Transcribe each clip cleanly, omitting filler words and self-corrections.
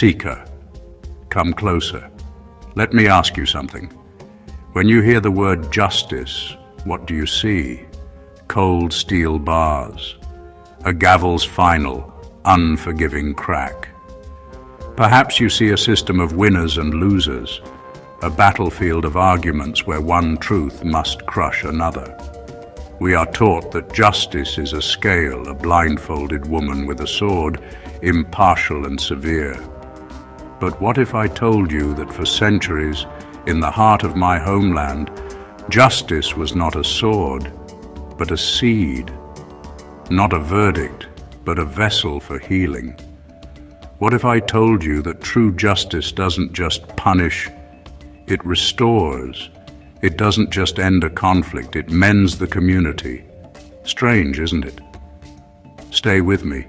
Seeker, come closer. Let me ask you something. When you hear the word justice, what do you see? Cold steel bars, a gavel's final, unforgiving crack. Perhaps you see a system of winners and losers, a battlefield of arguments where one truth must crush another. We are taught that justice is a scale, a blindfolded woman with a sword, impartial and severe. But what if I told you that for centuries, in the heart of my homeland, justice was not a sword, but a seed, not a verdict, but a vessel for healing? What if I told you that true justice doesn't just punish, it restores? It doesn't just end a conflict, it mends the community. Strange, isn't it? Stay with me.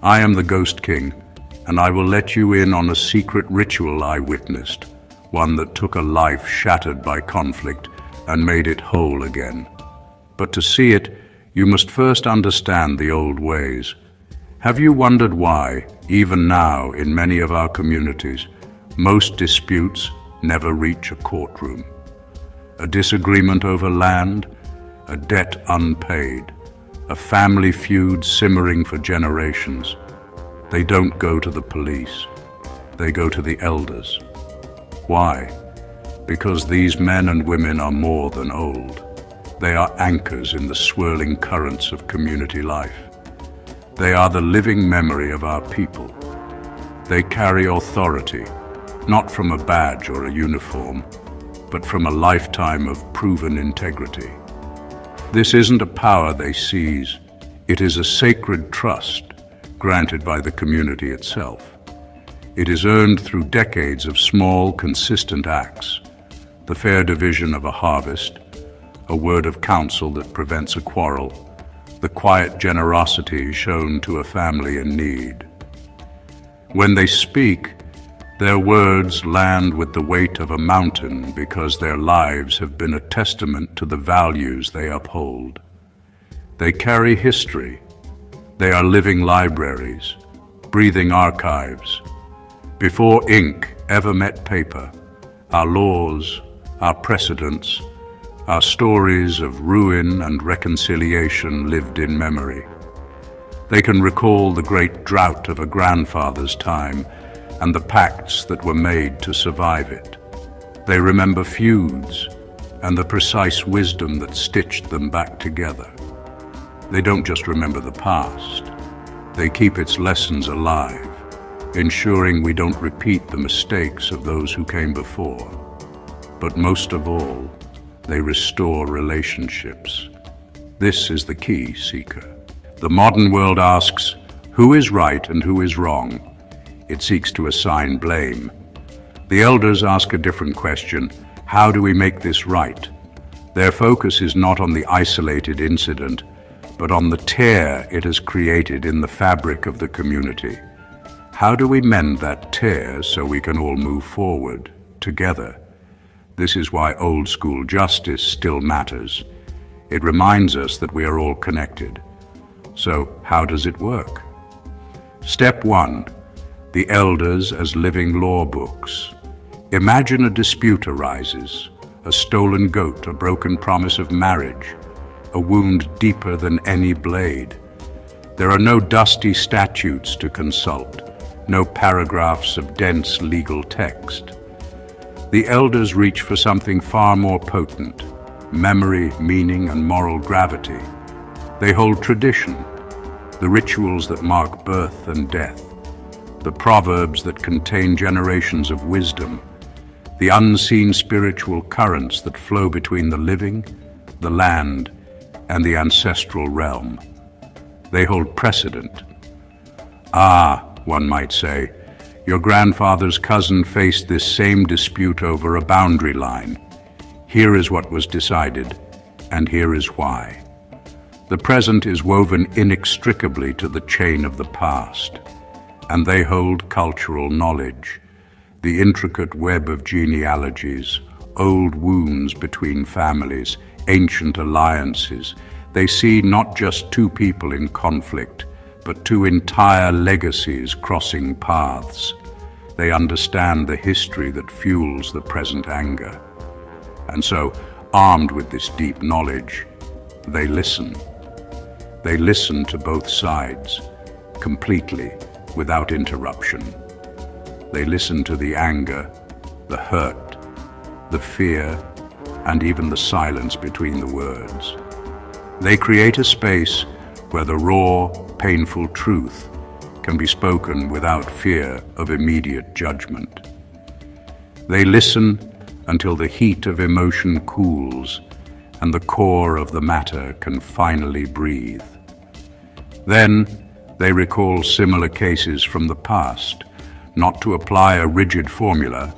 I am the Ghost King, and I will let you in on a secret ritual I witnessed, one that took a life shattered by conflict and made it whole again. But to see it, you must first understand the old ways. Have you wondered why, even now in many of our communities, most disputes never reach a courtroom? A disagreement over land, a debt unpaid, a family feud simmering for generations. They don't go to the police, they go to the elders. Why? Because these men and women are more than old. They are anchors in the swirling currents of community life. They are the living memory of our people. They carry authority, not from a badge or a uniform, but from a lifetime of proven integrity. This isn't a power they seize. It is a sacred trust granted by the community itself. It is earned through decades of small, consistent acts, the fair division of a harvest, a word of counsel that prevents a quarrel, the quiet generosity shown to a family in need. When they speak, their words land with the weight of a mountain because their lives have been a testament to the values they uphold. They carry history. They are living libraries, breathing archives. Before ink ever met paper, our laws, our precedents, our stories of ruin and reconciliation lived in memory. They can recall the great drought of a grandfather's time and the pacts that were made to survive it. They remember feuds and the precise wisdom that stitched them back together. They don't just remember the past, they keep its lessons alive, ensuring we don't repeat the mistakes of those who came before. But most of all, they restore relationships. This is the key, Seeker. The modern world asks, who is right and who is wrong? It seeks to assign blame. The elders ask a different question: how do we make this right? Their focus is not on the isolated incident, but on the tear it has created in the fabric of the community. How do we mend that tear so we can all move forward, together? This is why old-school justice still matters. It reminds us that we are all connected. So, how does it work? Step 1. The elders as living law books. Imagine a dispute arises, a stolen goat, a broken promise of marriage, a wound deeper than any blade. There are no dusty statutes to consult, no paragraphs of dense legal text. The elders reach for something far more potent: memory, meaning, and moral gravity. They hold tradition, the rituals that mark birth and death, the proverbs that contain generations of wisdom, the unseen spiritual currents that flow between the living, the land, and the ancestral realm. They hold precedent. Ah, one might say, your grandfather's cousin faced this same dispute over a boundary line. Here is what was decided, and here is why. The present is woven inextricably to the chain of the past, and they hold cultural knowledge, the intricate web of genealogies, old wounds between families, ancient alliances. They see not just two people in conflict, but two entire legacies crossing paths. They understand the history that fuels the present anger. And so, armed with this deep knowledge, they listen. They listen to both sides, completely, without interruption. They listen to the anger, the hurt, the fear, and even the silence between the words. They create a space where the raw, painful truth can be spoken without fear of immediate judgment. They listen until the heat of emotion cools and the core of the matter can finally breathe. Then they recall similar cases from the past, not to apply a rigid formula,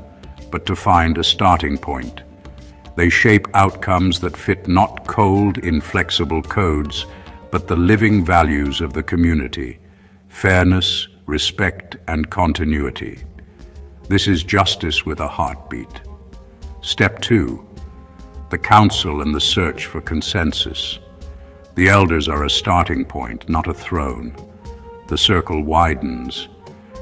but to find a starting point. They shape outcomes that fit not cold, inflexible codes, but the living values of the community: fairness, respect, and continuity. This is justice with a heartbeat. Step 2. The council and the search for consensus. The elders are a starting point, not a throne. The circle widens.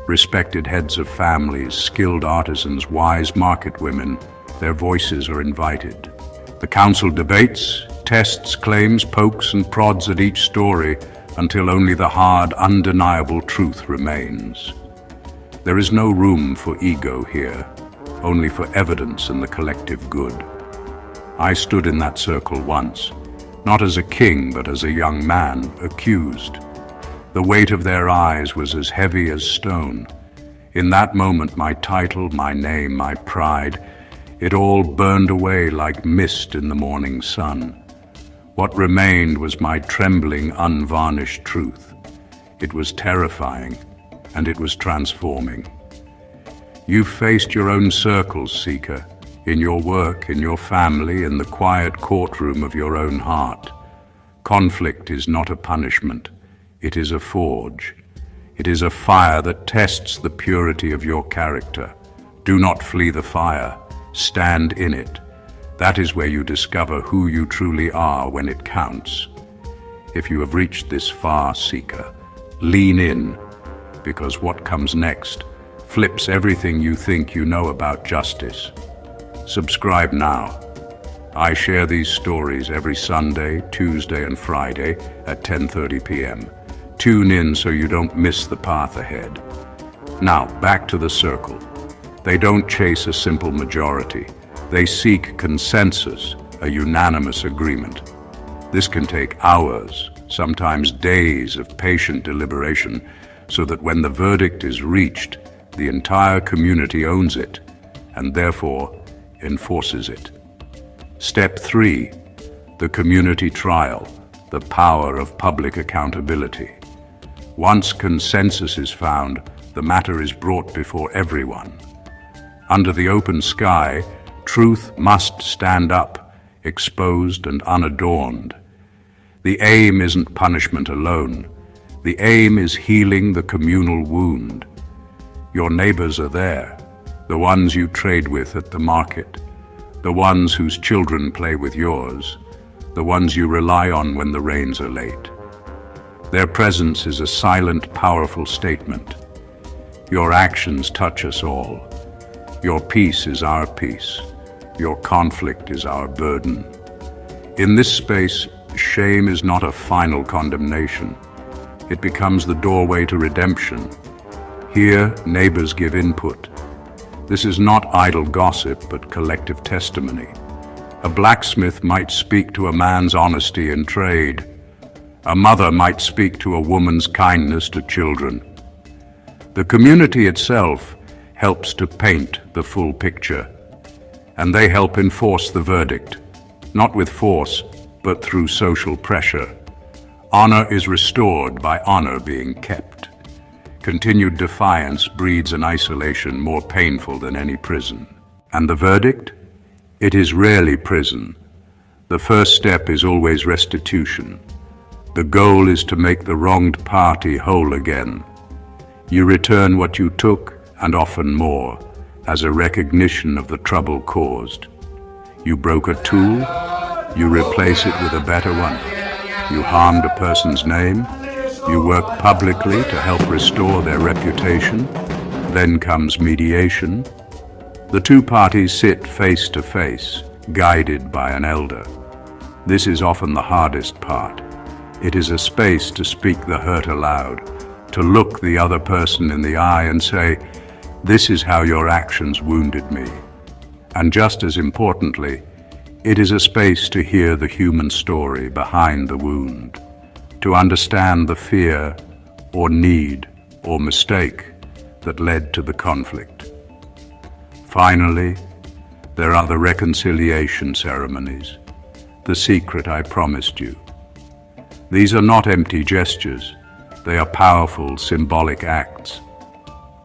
Respected heads of families, skilled artisans, wise market women, their voices are invited. The council debates, tests, claims, pokes and prods at each story until only the hard, undeniable truth remains. There is no room for ego here, only for evidence and the collective good. I stood in that circle once, not as a king, but as a young man, accused. The weight of their eyes was as heavy as stone. In that moment, my title, my name, my pride, it all burned away like mist in the morning sun. What remained was my trembling, unvarnished truth. It was terrifying, and it was transforming. You've faced your own circles, seeker, in your work, in your family, in the quiet courtroom of your own heart. Conflict is not a punishment. It is a forge. It is a fire that tests the purity of your character. Do not flee the fire. Stand in it. That is where you discover who you truly are when it counts. If you have reached this far, seeker, lean in, because what comes next flips everything you think you know about justice. Subscribe now. I share these stories every Sunday, Tuesday, and Friday at 10:30 p.m. Tune in so you don't miss the path ahead. Now, back to the circle. They don't chase a simple majority. They seek consensus, a unanimous agreement. This can take hours, sometimes days of patient deliberation, so that when the verdict is reached, the entire community owns it, and therefore enforces it. Step 3. The community trial, the power of public accountability. Once consensus is found, the matter is brought before everyone. Under the open sky, truth must stand up, exposed and unadorned. The aim isn't punishment alone. The aim is healing the communal wound. Your neighbors are there, the ones you trade with at the market, the ones whose children play with yours, the ones you rely on when the rains are late. Their presence is a silent, powerful statement. Your actions touch us all. Your peace is our peace. Your conflict is our burden. In this space, shame is not a final condemnation. It becomes the doorway to redemption. Here, neighbors give input. This is not idle gossip, but collective testimony. A blacksmith might speak to a man's honesty in trade. A mother might speak to a woman's kindness to children. The community itself helps to paint the full picture, and they help enforce the verdict, not with force, but through social pressure. Honor is restored by honor being kept. Continued defiance breeds an isolation more painful than any prison. And the verdict? It is rarely prison. The first step is always restitution. The goal is to make the wronged party whole again. You return what you took, and often more, as a recognition of the trouble caused. You broke a tool, you replace it with a better one. You harmed a person's name, you work publicly to help restore their reputation. Then comes mediation. The two parties sit face to face, guided by an elder. This is often the hardest part. It is a space to speak the hurt aloud, to look the other person in the eye and say, "This is how your actions wounded me." And just as importantly, it is a space to hear the human story behind the wound, to understand the fear or need or mistake that led to the conflict. Finally, there are the reconciliation ceremonies, the secret I promised you. These are not empty gestures, they are powerful, symbolic acts.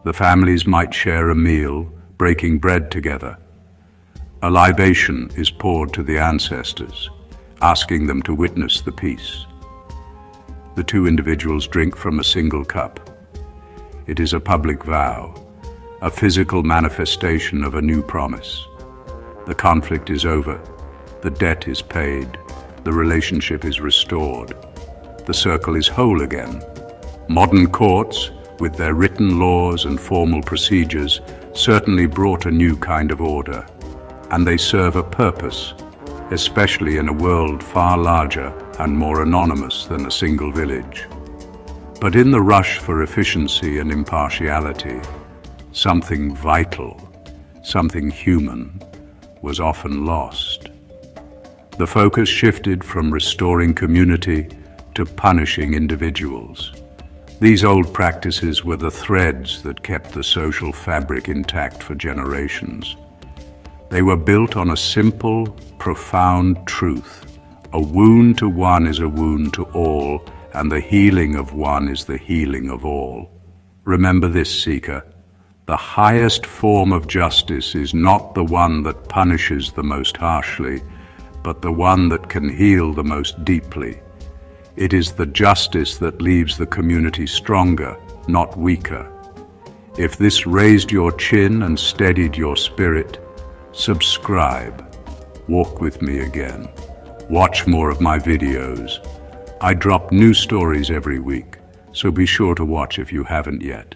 The families might share a meal, breaking bread together. A libation is poured to the ancestors, asking them to witness the peace. The two individuals drink from a single cup. It is a public vow, a physical manifestation of a new promise. The conflict is over, the debt is paid, the relationship is restored, the circle is whole again. Modern courts, with their written laws and formal procedures, certainly brought a new kind of order, and they serve a purpose, especially in a world far larger and more anonymous than a single village. But in the rush for efficiency and impartiality, something vital, something human, was often lost. The focus shifted from restoring community to punishing individuals. These old practices were the threads that kept the social fabric intact for generations. They were built on a simple, profound truth. A wound to one is a wound to all, and the healing of one is the healing of all. Remember this, seeker. The highest form of justice is not the one that punishes the most harshly, but the one that can heal the most deeply. It is the justice that leaves the community stronger, not weaker. If this raised your chin and steadied your spirit, subscribe. Walk with me again. Watch more of my videos. I drop new stories every week, so be sure to watch if you haven't yet.